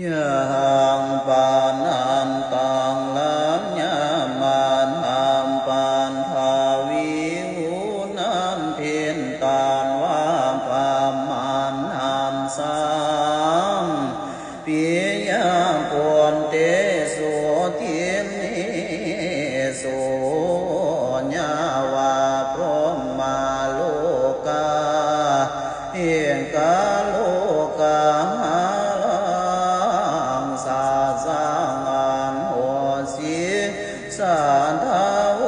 ยังปานันตังลัญญามานหามปานภาวิหูนันเพียนตานว่าปามานหามสังปิยาปวนเตสุทิมนิสุญญาวาพรหมาโลกาเอกกาโลกาสันทาโอ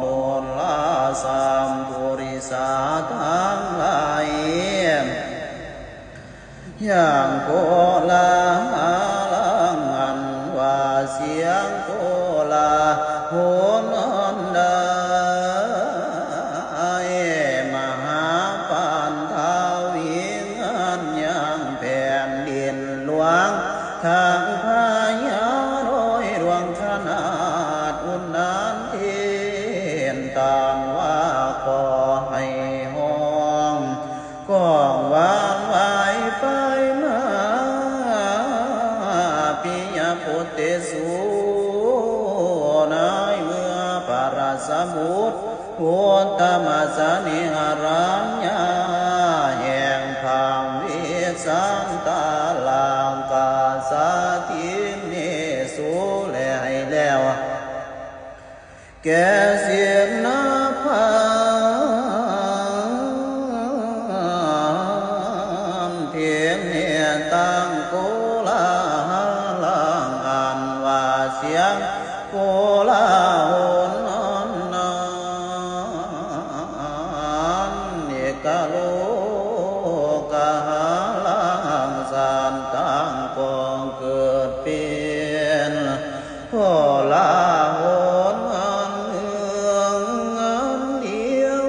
นุลลาสัมปุริสาทั้งหลายอย่างโกลาหาลังอันว่าเสียงโกลาโหนอนดาทางพายาโรยดวงขนาดอุ่นนานเทียนตานว่าก่อให้ห้องก้องวางไว้ไปมาปิยพุทธสูนายเมื่อปราสมุทรพุทธมาสนิหารัญญาแห่งพังวิสังตาลังกาสาทิเนสุแลให้แล้วแก่เสียงนาภาเทียนเนียตั้งโกลาหลังอันว่าเสียงโกลาหลนอนเอกโลกาลังสันตังกองเกิดเป็นพ่อลาหนอันเนืองอันเดียว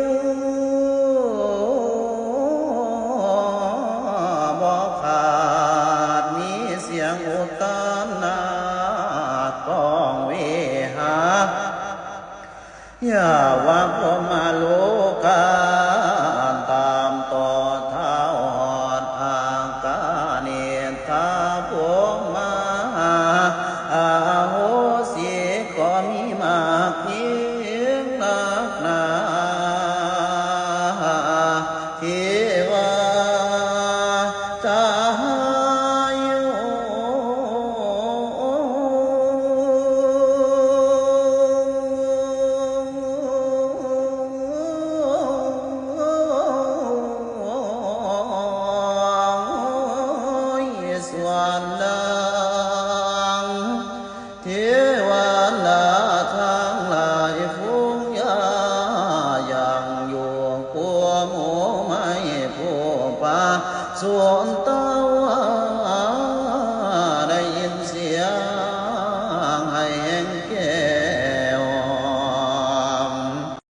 บ่ขาดมีเสียงอุตานนาตองเวหาอย่าว่าพรหมโลกาตามต่อเท้าหอดอากาเนธาพวงมาอาโหสิก็มีมากยิ่งนักหนาเทวาตาโยสวรรค์ดังเทวดาทั้งหลายฟุ้งยายังอยู่ผัวหมูไม่ผู้ป่าส่วน